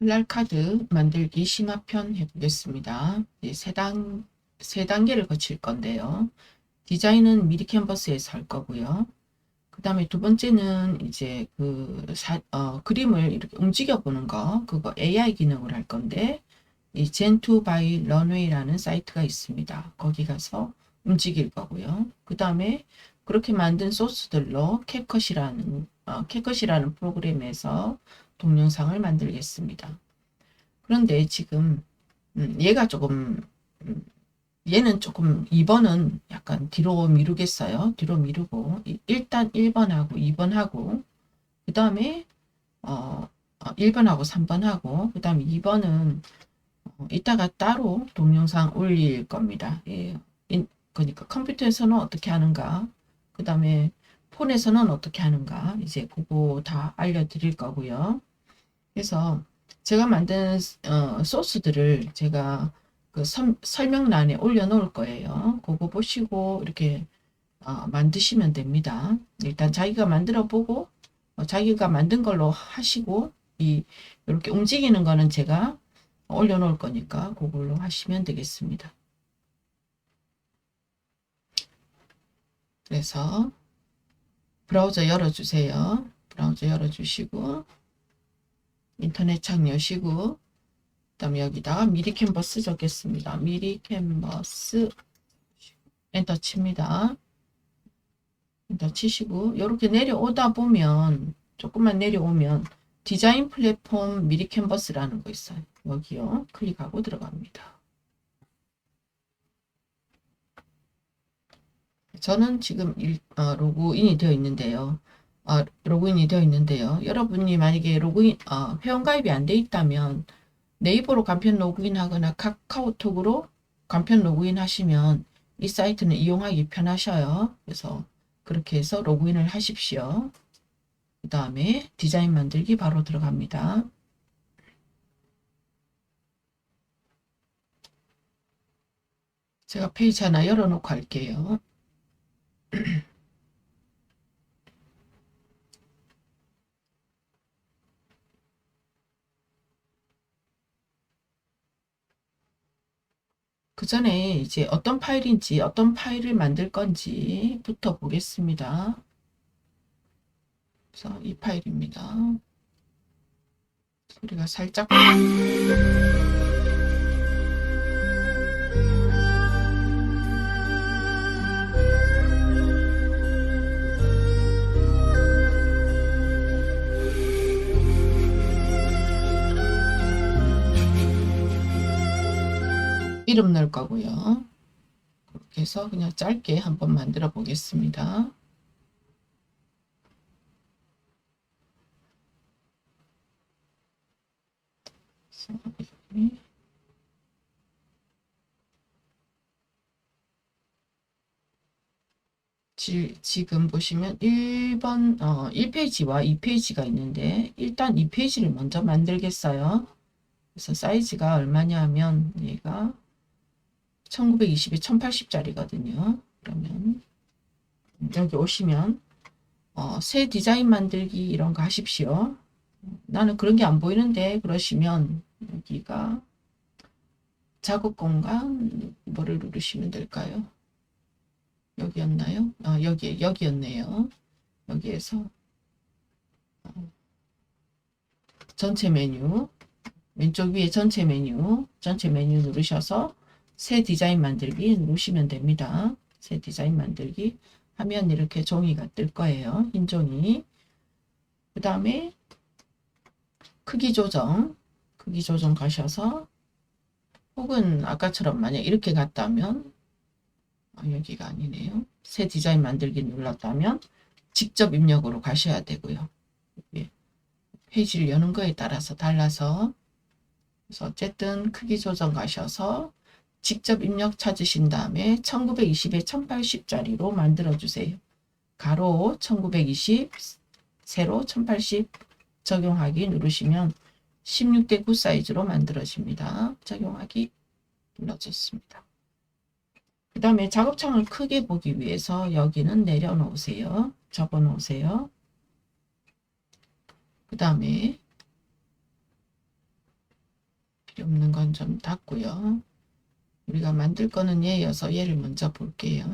칼날 카드 만들기 심화편 해보겠습니다. 세 단계를 거칠 건데요. 디자인은 미리 캔버스에서 할 거고요. 그 다음에 두 번째는 이제 그림을 이렇게 움직여 보는 거, 그거 AI 기능을 할 건데, 이 Gen2 by Runway라는 사이트가 있습니다. 거기 가서 움직일 거고요. 그 다음에 그렇게 만든 소스들로 캡컷이라는 프로그램에서 동영상을 만들겠습니다. 그런데 지금 얘가 조금 얘는 조금 2번은 약간 뒤로 미루겠어요. 뒤로 미루고 일단 1번하고 2번하고 그 다음에 1번하고 3번하고 그 다음에 2번은 이따가 따로 동영상 올릴 겁니다. 예. 그러니까 컴퓨터에서는 어떻게 하는가, 그 다음에 폰에서는 어떻게 하는가, 이제 그거 다 알려드릴 거고요. 그래서 제가 만든 소스들을 제가 그 설명란에 올려놓을 거예요. 그거 보시고 이렇게 만드시면 됩니다. 일단 자기가 만들어 보고 자기가 만든 걸로 하시고 이렇게 움직이는 거는 제가 올려놓을 거니까 그걸로 하시면 되겠습니다. 그래서 브라우저 열어주세요. 브라우저 열어주시고 인터넷 창 여시고 그다음에 여기다가 미리 캔버스 적겠습니다. 미리 캔버스 엔터 칩니다. 엔터 치시고 이렇게 내려오다 보면 조금만 내려오면 디자인 플랫폼 미리 캔버스라는 거 있어요. 여기요. 클릭하고 들어갑니다. 저는 지금 로그인이 되어 있는데요. 여러분이 만약에 회원가입이 안 돼 있다면 네이버로 간편 로그인 하거나 카카오톡으로 간편 로그인 하시면 이 사이트는 이용하기 편하셔요. 그래서 그렇게 해서 로그인을 하십시오. 그 다음에 디자인 만들기 바로 들어갑니다. 제가 페이지 하나 열어놓고 할게요. 그 전에 이제 어떤 파일인지 어떤 파일을 만들 건지부터 보겠습니다. 그래서 이 파일입니다. 소리가 살짝 이름 넣을 거고요. 그렇게 해서 그냥 짧게 한번 만들어 보겠습니다. 지금 보시면 1페이지와 2페이지가 있는데 일단 2페이지를 먼저 만들겠어요. 그래서 사이즈가 얼마냐 하면 얘가 1920에 1080짜리거든요. 그러면 여기 오시면 새 디자인 만들기 이런 거 하십시오. 나는 그런 게 안 보이는데 그러시면 여기가 작업 공간 뭐를 누르시면 될까요? 여기였나요? 여기였네요. 여기에서 전체 메뉴 왼쪽 위에 전체 메뉴 누르셔서 새 디자인 만들기 누르시면 됩니다. 새 디자인 만들기 하면 이렇게 종이가 뜰 거예요. 흰 종이. 그 다음에 크기 조정 가셔서 혹은 아까처럼 만약 이렇게 갔다면 여기가 아니네요. 새 디자인 만들기 눌렀다면 직접 입력으로 가셔야 되고요. 페이지를 여는 거에 따라서 달라서 그래서 어쨌든 크기 조정 가셔서 직접 입력 찾으신 다음에 1920에 1080짜리로 만들어 주세요. 가로 1920 세로 1080 적용하기 누르시면 16대 9 사이즈로 만들어집니다. 적용하기 눌러줬습니다. 그 다음에 작업창을 크게 보기 위해서 여기는 내려놓으세요. 접어 놓으세요. 그 다음에 필요 없는 건 좀 닫고요. 우리가 만들 거는 얘여서 얘를 먼저 볼게요.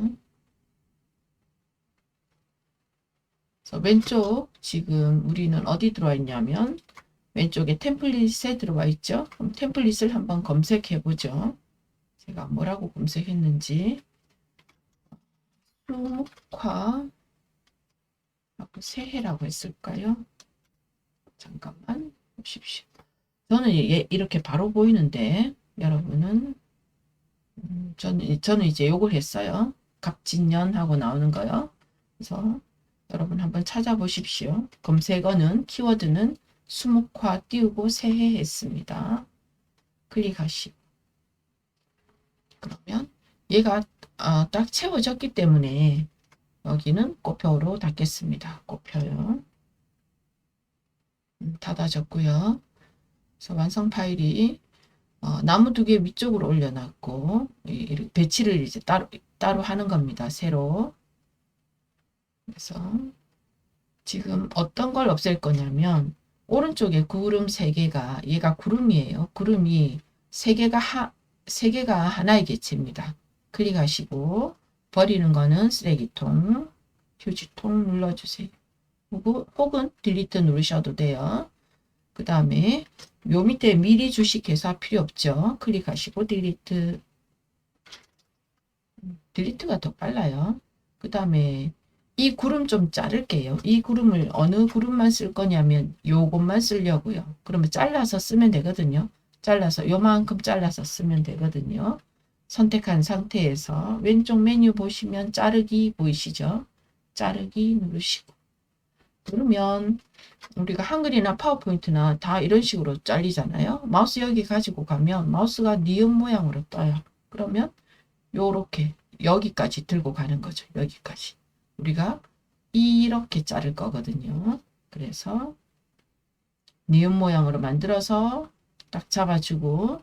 그래서 왼쪽 지금 우리는 어디 들어와 있냐면 왼쪽에 템플릿에 들어와 있죠. 그럼 템플릿을 한번 검색해 보죠. 제가 뭐라고 검색했는지 수묵화 하고 새해라고 했을까요? 잠깐만 보십시오. 저는 이렇게 바로 보이는데 여러분은 저는 이제 요걸 했어요. 갑진년하고 나오는 거요. 그래서 여러분 한번 찾아보십시오. 검색어는 키워드는 수묵화 띄우고 새해 했습니다. 클릭하시고 그러면 얘가 딱 채워졌기 때문에 여기는 꽃표로 닫겠습니다. 꽃표요. 닫아졌고요. 그래서 완성 파일이 나무 2개 위쪽으로 올려놨고 배치를 이제 따로 하는 겁니다. 새로. 그래서 지금 어떤 걸 없앨 거냐면 오른쪽에 구름 3개가 얘가 구름이에요. 구름이 3개가 하나의 개체입니다. 클릭하시고 버리는 거는 쓰레기통, 휴지통 눌러주세요. 혹은 딜리트 누르셔도 돼요. 그 다음에 요 밑에 미리 주식해서 필요 없죠. 클릭하시고 딜리트가 더 빨라요. 그 다음에 이 구름 좀 자를게요. 이 구름을 어느 구름만 쓸 거냐면 요것만 쓰려고요. 그러면 잘라서 쓰면 되거든요. 잘라서 요만큼 잘라서 쓰면 되거든요. 선택한 상태에서 왼쪽 메뉴 보시면 자르기 보이시죠? 자르기 누르시고 그러면 우리가 한글이나 파워포인트나 다 이런 식으로 잘리잖아요. 마우스 여기 가지고 가면 마우스가 니은 모양으로 떠요. 그러면 요렇게 여기까지 들고 가는 거죠. 여기까지. 우리가 이렇게 자를 거거든요. 그래서 니은 모양으로 만들어서 딱 잡아주고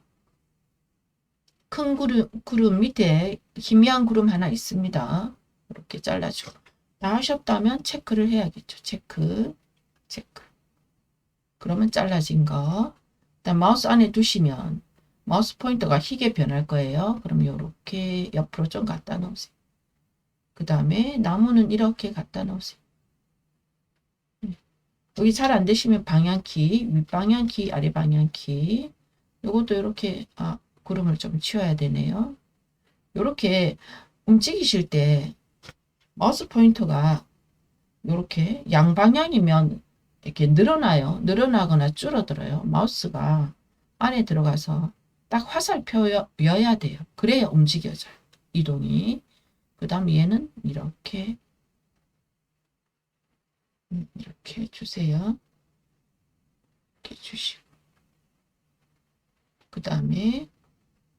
큰 구름 밑에 희미한 구름 하나 있습니다. 이렇게 잘라주고 다 하셨다면 체크를 해야겠죠. 체크. 그러면 잘라진 거. 일단 마우스 안에 두시면 마우스 포인터가 희게 변할 거예요. 그럼 이렇게 옆으로 좀 갖다 놓으세요. 그 다음에 나무는 이렇게 갖다 놓으세요. 여기 잘 안 되시면 방향키, 윗방향키, 아래방향키. 요것도 이렇게 구름을 좀 치워야 되네요. 이렇게 움직이실 때 마우스 포인터가 이렇게 양방향이면 이렇게 늘어나요. 늘어나거나 줄어들어요. 마우스가 안에 들어가서 딱 화살표여야 돼요. 그래야 움직여져요. 이동이. 그 다음 얘는 이렇게 주세요. 이렇게 주시고 그 다음에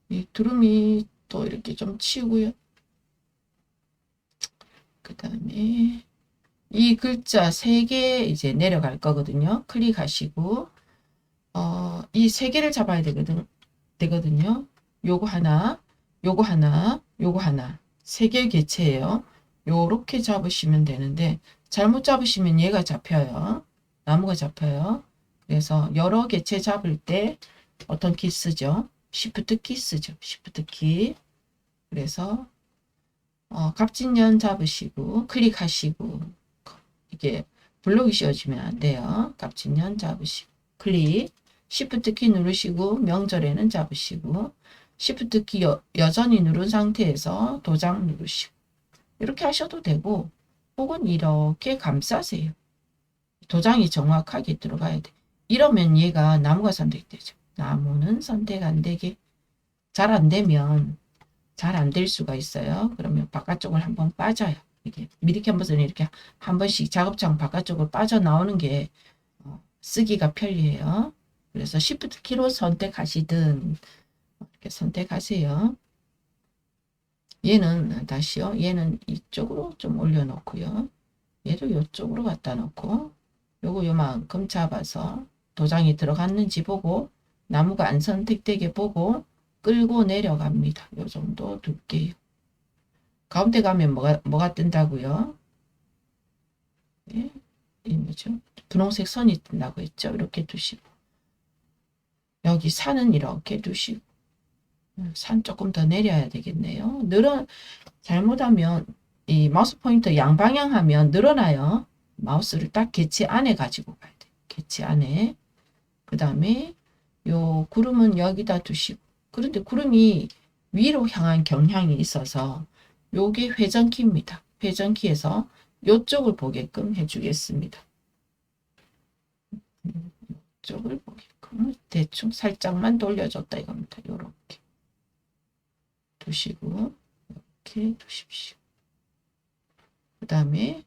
이 두루미 또 이렇게 좀 치우고요. 그 다음에 이 글자 3개 이제 내려갈 거거든요. 클릭하시고 이 3개를 잡아야 되거든요. 요거 하나, 요거 하나, 요거 하나. 3개의 개체예요. 요렇게 잡으시면 되는데 잘못 잡으시면 얘가 잡혀요. 나무가 잡혀요. 그래서 여러 개체 잡을 때 어떤 키 쓰죠? Shift 키 쓰죠. Shift 키. 그래서 갑진년 잡으시고 클릭하시고 이게 블록이 씌워지면 안 돼요. 갑진년 잡으시고 클릭. Shift 키 누르시고 명절에는 잡으시고 Shift 키 여전히 누른 상태에서 도장 누르시고 이렇게 하셔도 되고 혹은 이렇게 감싸세요. 도장이 정확하게 들어가야 돼. 이러면 얘가 나무가 선택되죠. 나무는 선택 안 되게. 잘 안 되면 잘 안 될 수가 있어요. 그러면 바깥쪽을 한번 빠져요. 이게 미리 캔버스는 이렇게 한 번씩 작업장 바깥쪽으로 빠져나오는 게 쓰기가 편리해요. 그래서 Shift 키로 선택하시든 이렇게 선택하세요. 얘는 다시요. 얘는 이쪽으로 좀 올려놓고요. 얘도 이쪽으로 갖다 놓고 요거 요만큼 잡아서 도장이 들어갔는지 보고 나무가 안 선택되게 보고 끌고 내려갑니다. 요 정도 둘게요. 가운데 가면 뭐가 뜬다고요? 네, 이 뭐죠? 분홍색 선이 뜬다고 했죠. 이렇게 두시고 여기 산은 이렇게 두시고 산 조금 더 내려야 되겠네요. 잘못하면 이 마우스 포인터 양방향 하면 늘어나요. 마우스를 딱 개체 안에 가지고 가야 돼. 개체 안에. 그 다음에 요 구름은 여기다 두시고. 그런데 구름이 위로 향한 경향이 있어서 요게 회전키입니다. 회전키에서 요쪽을 보게끔 해주겠습니다. 이쪽을 보게끔 대충 살짝만 돌려줬다 이겁니다. 요렇게 두시고 이렇게 두십시오. 그 다음에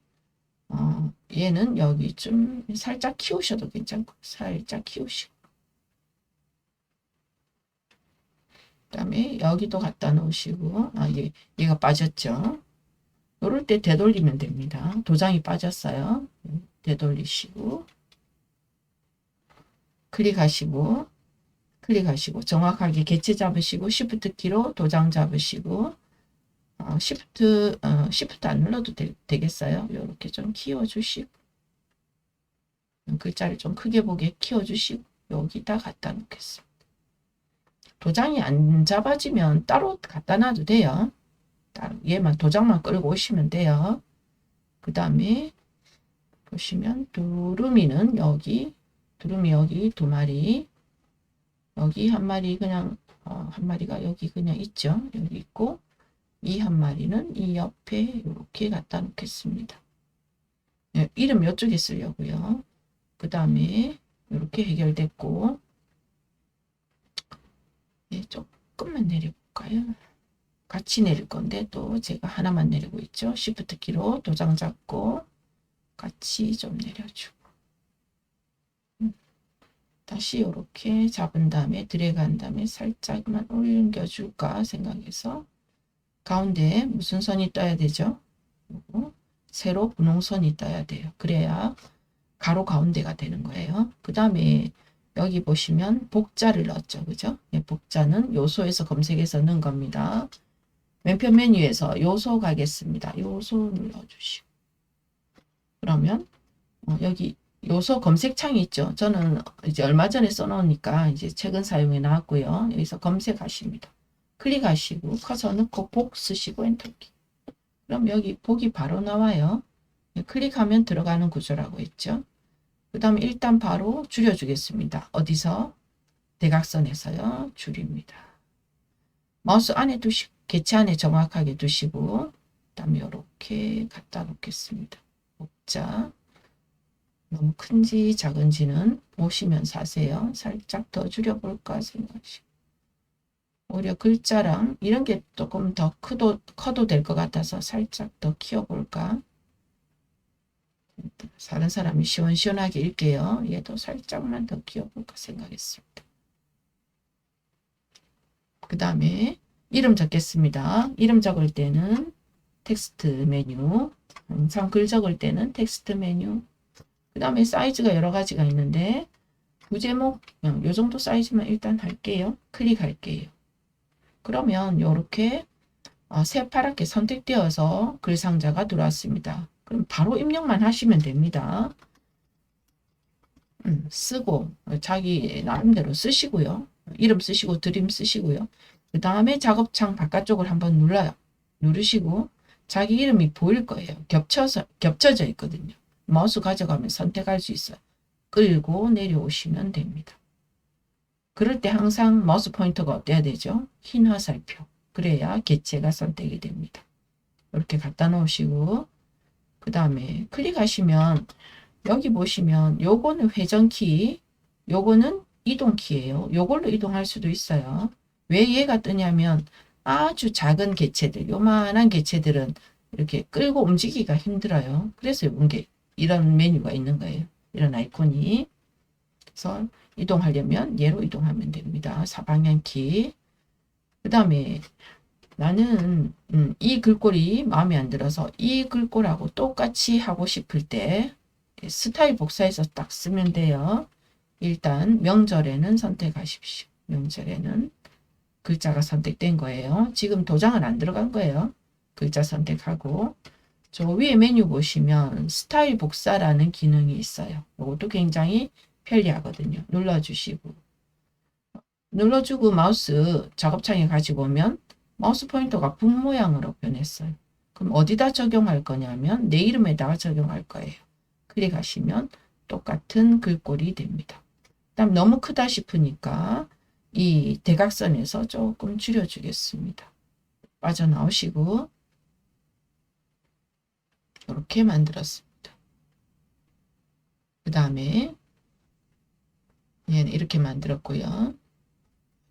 얘는 여기 좀 살짝 키우셔도 괜찮고 살짝 키우시고 그 다음에 여기도 갖다 놓으시고 얘가 빠졌죠. 요럴 때 되돌리면 됩니다. 도장이 빠졌어요. 되돌리시고 클릭하시고 정확하게 개체 잡으시고 시프트 키로 도장 잡으시고 시프트 안 눌러도 되겠어요. 이렇게 좀 키워주시고 글자를 좀 크게 보게 키워주시고 여기다 갖다 놓겠습니다. 도장이 안 잡아지면 따로 갖다 놔도 돼요. 따로 얘만 도장만 끌고 오시면 돼요. 그 다음에 보시면 두루미는 여기 두 마리 여기 한 마리 그냥 한 마리가 여기 그냥 있죠. 여기 있고 이 한 마리는 이 옆에 이렇게 갖다 놓겠습니다. 네, 이름 이쪽에 쓰려고요. 그 다음에 이렇게 해결됐고 네, 조금만 내려볼까요? 같이 내릴 건데 또 제가 하나만 내리고 있죠. 시프트 키로 도장 잡고 같이 좀 내려주고 다시 이렇게 잡은 다음에 드래그한 다음에 살짝만 옮겨줄까 생각해서 가운데 무슨 선이 떠야 되죠? 세로 분홍선이 떠야 돼요. 그래야 가로 가운데가 되는 거예요. 그 다음에 여기 보시면 복자를 넣었죠. 그죠? 복자는 요소에서 검색해서 넣은 겁니다. 왼편 메뉴에서 요소 가겠습니다. 요소 눌러주시고 그러면 여기 요소 검색창이 있죠. 저는 이제 얼마 전에 써놓으니까 이제 최근 사용에 나왔고요. 여기서 검색하십니다. 클릭하시고 커서 넣고 복 쓰시고 엔터키. 그럼 여기 복이 바로 나와요. 클릭하면 들어가는 구조라고 했죠. 그 다음에 일단 바로 줄여주겠습니다. 어디서? 대각선에서요. 줄입니다. 마우스 안에 두시고 개체 안에 정확하게 두시고 그 다음에 이렇게 갖다 놓겠습니다. 복자 너무 큰지 작은지는 보시면서 하세요. 살짝 더 줄여볼까 생각하시고 오히려 글자랑 이런 게 조금 더 커도 될 것 같아서 살짝 더 키워볼까. 다른 사람이 시원시원하게 읽게요. 얘도 살짝만 더 키워볼까 생각했습니다. 그 다음에 이름 적겠습니다. 이름 적을 때는 텍스트 메뉴, 항상 글 적을 때는 텍스트 메뉴. 그 다음에 사이즈가 여러 가지가 있는데 부제목 요 정도 사이즈만 일단 할게요. 클릭할게요. 그러면 이렇게 새파랗게 선택되어서 글 상자가 들어왔습니다. 그럼 바로 입력만 하시면 됩니다. 쓰고 자기 나름대로 쓰시고요. 이름 쓰시고 드림 쓰시고요. 그 다음에 작업창 바깥쪽을 한번 눌러요. 누르시고 자기 이름이 보일 거예요. 겹쳐져 있거든요. 마우스 가져가면 선택할 수 있어요. 끌고 내려오시면 됩니다. 그럴 때 항상 마우스 포인터가 어때야 되죠? 흰 화살표. 그래야 개체가 선택이 됩니다. 이렇게 갖다 놓으시고 그 다음에 클릭하시면 여기 보시면 요거는 회전키, 요거는 이동키예요. 요걸로 이동할 수도 있어요. 왜 얘가 뜨냐면 아주 작은 개체들, 요만한 개체들은 이렇게 끌고 움직이기가 힘들어요. 그래서 이런 메뉴가 있는 거예요. 이런 아이콘이. 그래서 이동하려면 얘로 이동하면 됩니다. 사방향키. 그 다음에 나는 이 글꼴이 마음에 안 들어서 이 글꼴하고 똑같이 하고 싶을 때 스타일 복사해서 딱 쓰면 돼요. 일단 명절에는 선택하십시오. 명절에는 글자가 선택된 거예요. 지금 도장은 안 들어간 거예요. 글자 선택하고 저 위에 메뉴 보시면 스타일 복사라는 기능이 있어요. 이것도 굉장히 편리하거든요. 눌러주시고 눌러주고 마우스 작업창에 가지고 오면 마우스 포인터가 붓 모양으로 변했어요. 그럼 어디다 적용할 거냐면 내 이름에다가 적용할 거예요. 클릭하시면 똑같은 글꼴이 됩니다. 그다음 너무 크다 싶으니까 이 대각선에서 조금 줄여주겠습니다. 빠져나오시고 이렇게 만들었습니다. 그 다음에 얘는 이렇게 만들었고요.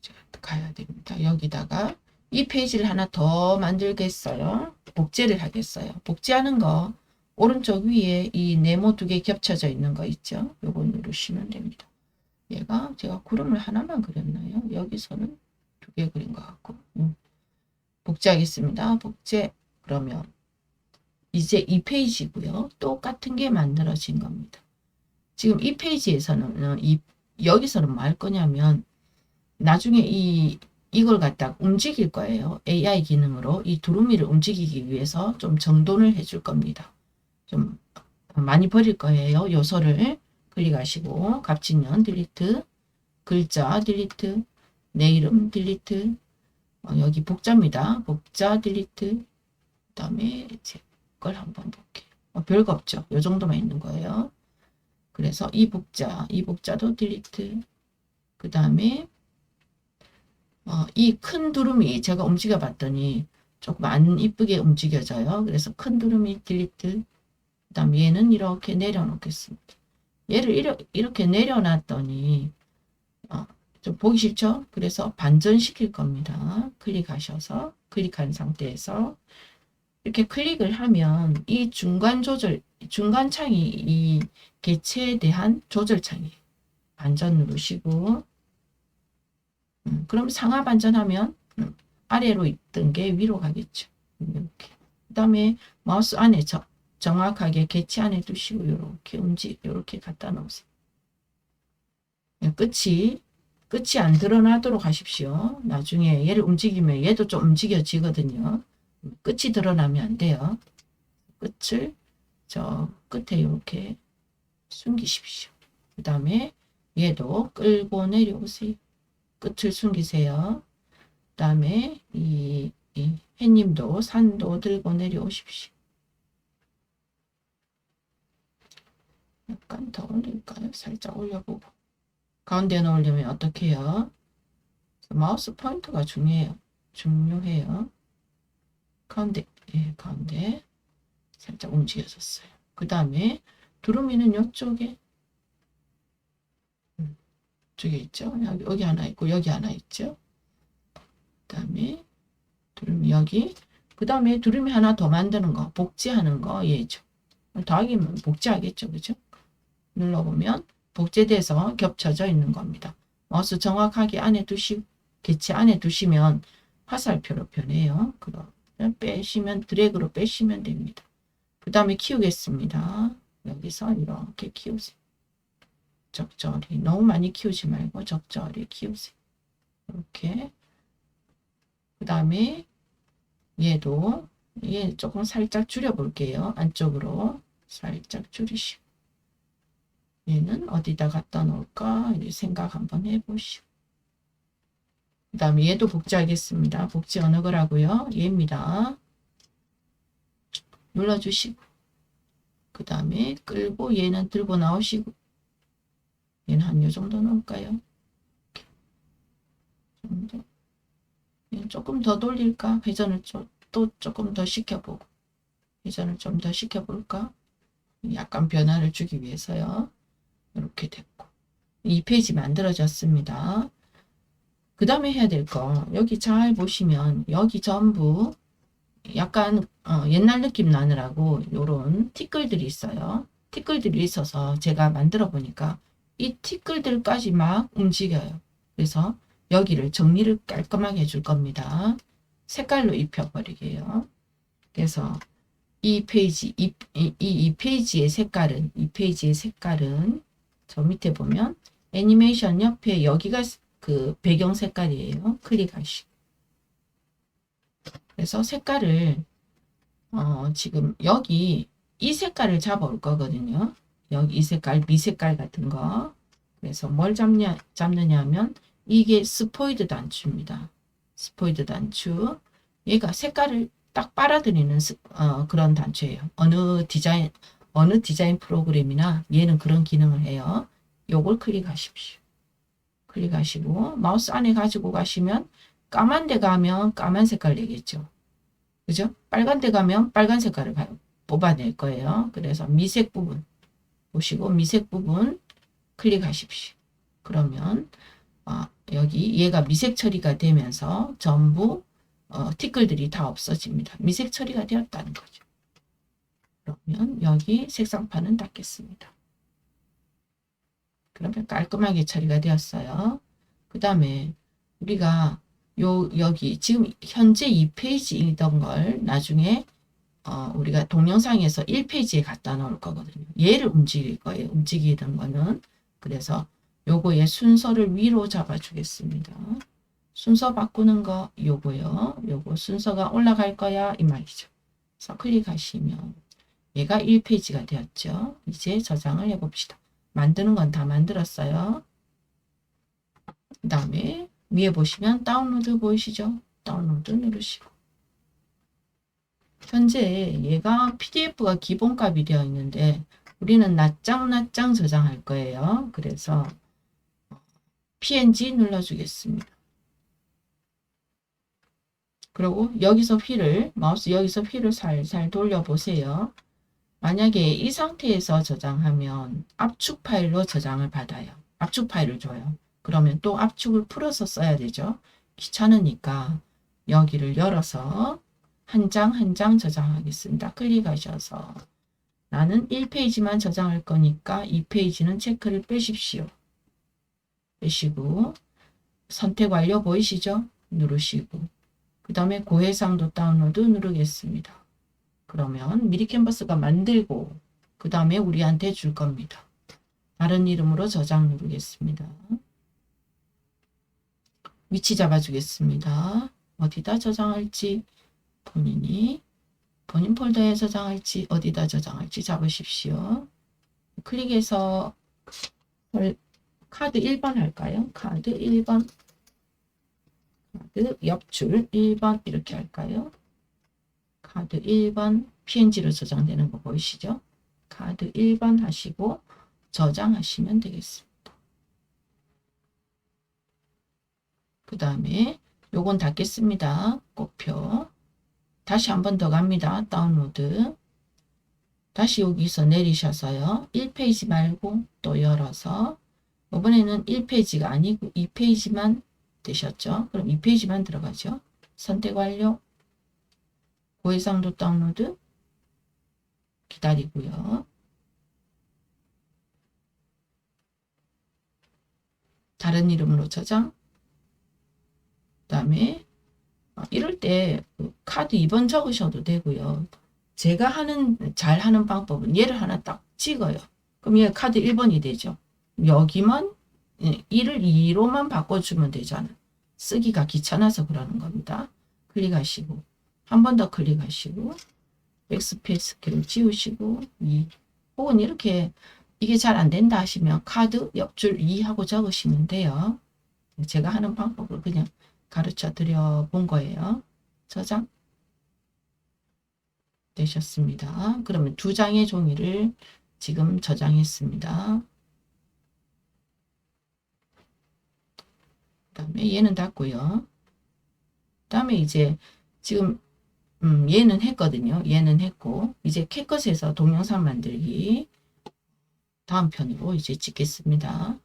제가 가야 됩니다. 여기다가 이 페이지를 하나 더 만들겠어요. 복제를 하겠어요. 복제하는 거 오른쪽 위에 이 네모 두 개 겹쳐져 있는 거 있죠? 요거 누르시면 됩니다. 얘가 제가 구름을 하나만 그렸나요? 여기서는 두 개 그린 것 같고 복제하겠습니다. 복제. 그러면 이제 이 페이지고요. 똑같은 게 만들어진 겁니다. 지금 이 페이지에서는 여기서는 뭐 할 거냐면 나중에 이걸 갖다 움직일 거예요. AI 기능으로 이 두루미를 움직이기 위해서 좀 정돈을 해줄 겁니다. 좀 많이 버릴 거예요. 요소를 클릭하시고 갑진년 딜리트, 글자 딜리트, 내 이름 딜리트, 여기 복자입니다. 복자 딜리트. 그 다음에 제 걸 한번 볼게요. 별거 없죠. 요 정도만 있는 거예요. 그래서 이 복자도 딜리트. 그 다음에 이 큰 두루미 제가 움직여 봤더니 조금 안 이쁘게 움직여져요. 그래서 큰 두루미 딜리트. 그 다음 얘는 이렇게 내려놓겠습니다. 얘를 이렇게 내려놨더니 좀 보기 싫죠? 그래서 반전시킬 겁니다. 클릭하셔서 클릭한 상태에서 이렇게 클릭을 하면 이 중간 창이 이 개체에 대한 조절창이에요. 반전 누르시고 그럼 상하 반전하면 아래로 있던 게 위로 가겠죠. 이렇게. 그 다음에 마우스 안에 정확하게 개체 안에 두시고 이렇게 갖다 놓으세요. 끝이 안 드러나도록 하십시오. 나중에 얘를 움직이면 얘도 좀 움직여지거든요. 끝이 드러나면 안 돼요. 끝을 저 끝에 이렇게 숨기십시오. 그 다음에 얘도 끌고 내려오세요. 끝을 숨기세요. 그 다음에 이 해님도 산도 들고 내려오십시오. 약간 더 올릴까요? 살짝 올려보고. 가운데 넣으려면 어떻게 해요? 마우스 포인터가 중요해요. 가운데 살짝 움직여졌어요. 그 다음에 두루미는 이쪽에 저기 있죠. 여기 하나 있고 여기 하나 있죠. 그 다음에 두루미 여기. 그 다음에 두루미 하나 더 만드는 거, 복제하는 거 얘죠. 더하기면 복제하겠죠, 그죠? 눌러보면 복제돼서 겹쳐져 있는 겁니다. 마우스 정확하게 안에 개체 안에 두시면 화살표로 변해요. 그럼 빼시면 드래그로 빼시면 됩니다. 그 다음에 키우겠습니다. 여기서 이렇게 키우세요. 적절히 너무 많이 키우지 말고 적절히 키우세요. 이렇게. 그 다음에 얘 조금 살짝 줄여 볼게요. 안쪽으로 살짝 줄이시고 얘는 어디다 갖다 놓을까 생각 한번 해보시고 그 다음에 얘도 복제하겠습니다. 복제 어느 거라고요? 얘입니다. 눌러주시고 그 다음에 끌고 얘는 들고 나오시고 얘는 한 요 정도 넣을까요? 정도. 얘는 조금 더 돌릴까? 회전을 또 조금 더 시켜보고 회전을 좀 더 시켜볼까? 약간 변화를 주기 위해서요. 이렇게 됐고 이 페이지 만들어졌습니다. 그 다음에 해야 될 거 여기 잘 보시면 여기 전부 약간 옛날 느낌 나느라고 요런 티끌들이 있어요. 티끌들이 있어서 제가 만들어 보니까 이 티끌들까지 막 움직여요. 그래서 여기를 정리를 깔끔하게 해줄 겁니다. 색깔로 입혀버리게요. 그래서 이 페이지의 색깔은 저 밑에 보면 애니메이션 옆에 여기가 그 배경 색깔이에요. 클릭하시고 그래서 색깔을 지금 여기 이 색깔을 잡아올 거거든요. 여기 이 색깔, 미 색깔 같은 거. 그래서 뭘 잡느냐 하면 이게 스포이드 단추입니다. 스포이드 단추. 얘가 색깔을 딱 빨아들이는 그런 단추예요. 어느 디자인 프로그램이나 얘는 그런 기능을 해요. 요걸 클릭하십시오. 클릭하시고 마우스 안에 가지고 가시면 까만 데 가면 까만 색깔 내겠죠. 그죠? 빨간 데 가면 빨간 색깔을 뽑아낼 거예요. 그래서 미색 부분 보시고 미색 부분 클릭하십시오. 그러면 여기 얘가 미색 처리가 되면서 전부 티끌들이 다 없어집니다. 미색 처리가 되었다는 거죠. 그러면 여기 색상판은 닫겠습니다. 그러면 깔끔하게 처리가 되었어요. 그 다음에 우리가 여기 지금 현재 2페이지이던 걸 나중에 우리가 동영상에서 1페이지에 갖다 놓을 거거든요. 얘를 움직일 거예요. 움직이던 거는. 그래서 요거의 순서를 위로 잡아 주겠습니다. 순서 바꾸는 거 요거요. 요거 순서가 올라갈 거야 이 말이죠. 그래서 클릭하시면 얘가 1페이지가 되었죠. 이제 저장을 해 봅시다. 만드는 건 다 만들었어요. 그 다음에 위에 보시면 다운로드 보이시죠? 다운로드 누르시고 현재 얘가 PDF가 기본값이 되어 있는데 우리는 낱장 저장할 거예요. 그래서 PNG 눌러주겠습니다. 그리고 여기서 마우스 여기서 휠을 살살 돌려보세요. 만약에 이 상태에서 저장하면 압축 파일로 저장을 받아요. 압축 파일을 줘요. 그러면 또 압축을 풀어서 써야 되죠. 귀찮으니까 여기를 열어서 한 장 한 장 저장하겠습니다. 클릭하셔서 나는 1페이지만 저장할 거니까 2페이지는 체크를 빼십시오. 빼시고 선택 완료 보이시죠? 누르시고 그 다음에 고해상도 다운로드 누르겠습니다. 그러면 미리 캔버스가 만들고 그 다음에 우리한테 줄 겁니다. 다른 이름으로 저장 누르겠습니다. 위치 잡아주겠습니다. 어디다 저장할지 본인 폴더에 저장할지 어디다 저장할지 잡으십시오. 클릭해서 카드 1번 할까요? 카드 1번 카드 옆줄 1번 이렇게 할까요? 카드 1번 PNG로 저장되는 거 보이시죠? 카드 1번 하시고 저장하시면 되겠습니다. 그 다음에 요건 닫겠습니다. 꽃표 다시 한 번 더 갑니다. 다운로드 다시 여기서 내리셔서요. 1페이지 말고 또 열어서 이번에는 1페이지가 아니고 2페이지만 되셨죠? 그럼 2페이지만 들어가죠. 선택 완료 고해상도 다운로드 기다리고요. 다른 이름으로 저장 그 다음에 이럴 때 카드 2번 적으셔도 되고요. 제가 잘 하는 방법은 얘를 하나 딱 찍어요. 그럼 얘 카드 1번이 되죠. 여기만 1을 2로만 바꿔주면 되잖아요. 쓰기가 귀찮아서 그러는 겁니다. 클릭하시고 한 번 더 클릭하시고 백스페이스 키를 지우시고 2 혹은 이렇게 이게 잘 안 된다 하시면 카드 옆줄 2 하고 적으시면 돼요. 제가 하는 방법을 그냥 가르쳐 드려 본 거예요. 저장 되셨습니다. 그러면 2장의 종이를 지금 저장했습니다. 그 다음에 얘는 닫고요. 그 다음에 이제 지금 얘는 했거든요. 얘는 했고 이제 캣컷에서 동영상 만들기 다음 편으로 이제 찍겠습니다.